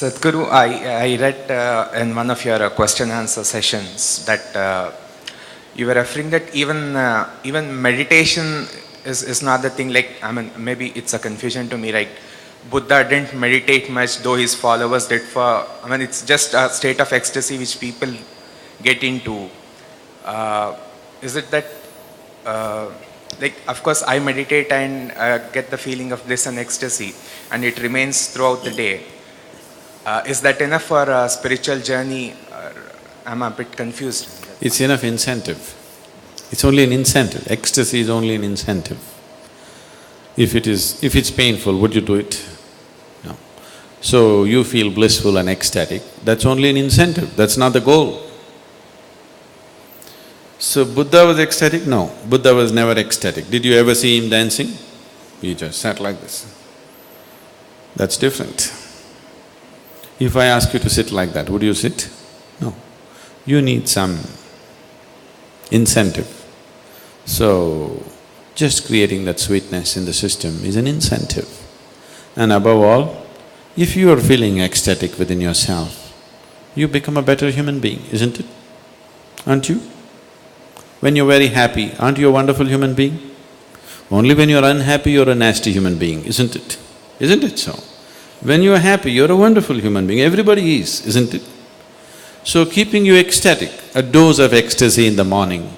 Sadhguru, I read in one of your question answer sessions that you were referring that even meditation is not the thing. Like, I mean, maybe it's a confusion to me. Like, Buddha didn't meditate much, though his followers did. I mean, it's just a state of ecstasy which people get into. Is it that? Like, of course, I meditate and get the feeling of bliss and ecstasy, and it remains throughout the day. Is that enough for a spiritual journey? I'm a bit confused. It's enough incentive. It's only an incentive. Ecstasy is only an incentive. If it's painful, would you do it? No. So you feel blissful and ecstatic, that's only an incentive, that's not the goal. So Buddha was ecstatic? No, Buddha was never ecstatic. Did you ever see him dancing? He just sat like this. That's different. If I ask you to sit like that, would you sit? No. You need some incentive. So, just creating that sweetness in the system is an incentive. And above all, if you are feeling ecstatic within yourself, you become a better human being, isn't it? Aren't you? When you're very happy, aren't you a wonderful human being? Only when you're unhappy, you're a nasty human being, isn't it? Isn't it so? When you're happy, you're a wonderful human being, everybody is, isn't it? So keeping you ecstatic, a dose of ecstasy in the morning,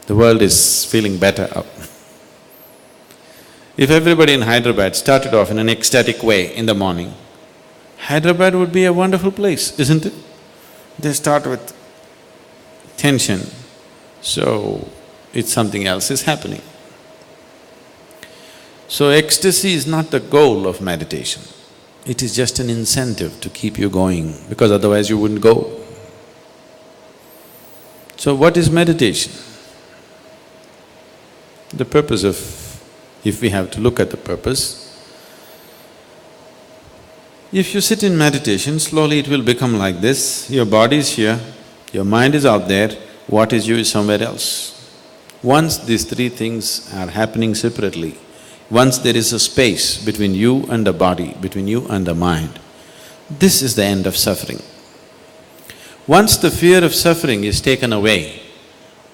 the world is feeling better up. If everybody in Hyderabad started off in an ecstatic way in the morning, Hyderabad would be a wonderful place, isn't it? They start with tension, so it's something else is happening. So ecstasy is not the goal of meditation, it is just an incentive to keep you going, because otherwise you wouldn't go. So what is meditation? The purpose of… if we have to look at the purpose, if you sit in meditation, slowly it will become like this, your body is here, your mind is out there, what is you is somewhere else. Once these three things are happening separately, once there is a space between you and the body, between you and the mind, this is the end of suffering. Once the fear of suffering is taken away,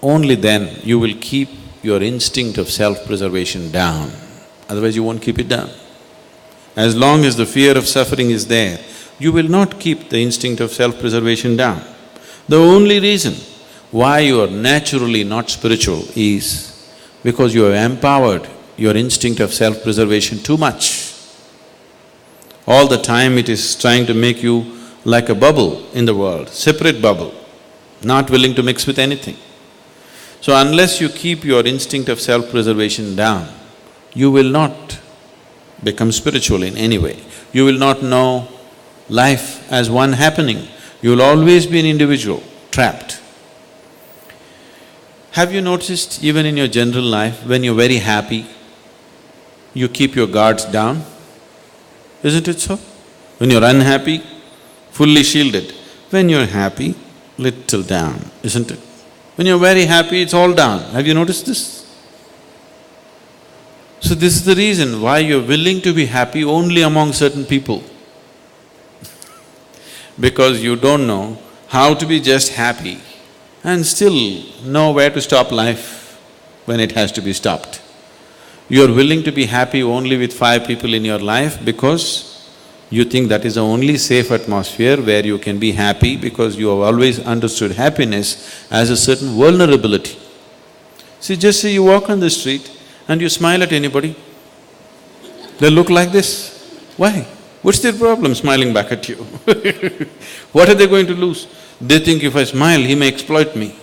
only then you will keep your instinct of self-preservation down, otherwise you won't keep it down. As long as the fear of suffering is there, you will not keep the instinct of self-preservation down. The only reason why you are naturally not spiritual is because you have empowered your instinct of self-preservation too much. All the time it is trying to make you like a bubble in the world, separate bubble, not willing to mix with anything. So unless you keep your instinct of self-preservation down, you will not become spiritual in any way. You will not know life as one happening. You will always be an individual, trapped. Have you noticed even in your general life, when you're very happy, you keep your guards down? Isn't it so? When you're unhappy, fully shielded. When you're happy, little down, isn't it? When you're very happy, it's all down. Have you noticed this? So this is the reason why you're willing to be happy only among certain people. Because you don't know how to be just happy and still know where to stop life when it has to be stopped. You're willing to be happy only with 5 people in your life because you think that is the only safe atmosphere where you can be happy, because you have always understood happiness as a certain vulnerability. See, just say you walk on the street and you smile at anybody, they look like this. Why? What's their problem smiling back at you? What are they going to lose? They think if I smile, he may exploit me.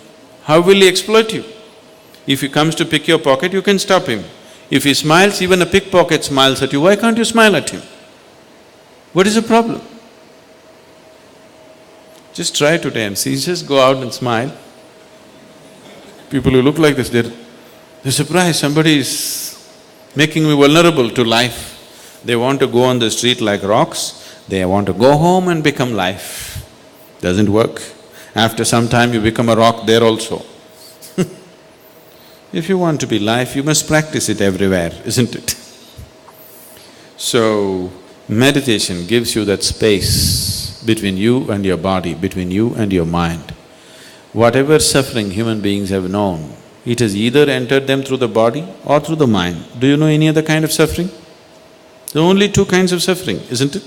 How will he exploit you? If he comes to pick your pocket, you can stop him. If he smiles, even a pickpocket smiles at you, why can't you smile at him? What is the problem? Just try today and see, just go out and smile. People who look like this, they're surprised, somebody is making me vulnerable to life. They want to go on the street like rocks, they want to go home and become life. Doesn't work. After some time you become a rock there also. If you want to be life, you must practice it everywhere, isn't it? So, Meditation gives you that space between you and your body, between you and your mind. Whatever suffering human beings have known, it has either entered them through the body or through the mind. Do you know any other kind of suffering? There are only two kinds of suffering, isn't it?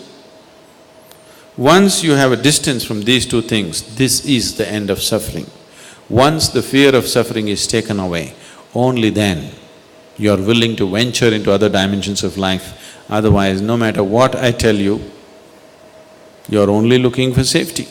Once you have a distance from these two things, this is the end of suffering. Once the fear of suffering is taken away, only then you are willing to venture into other dimensions of life. Otherwise, no matter what I tell you, you are only looking for safety.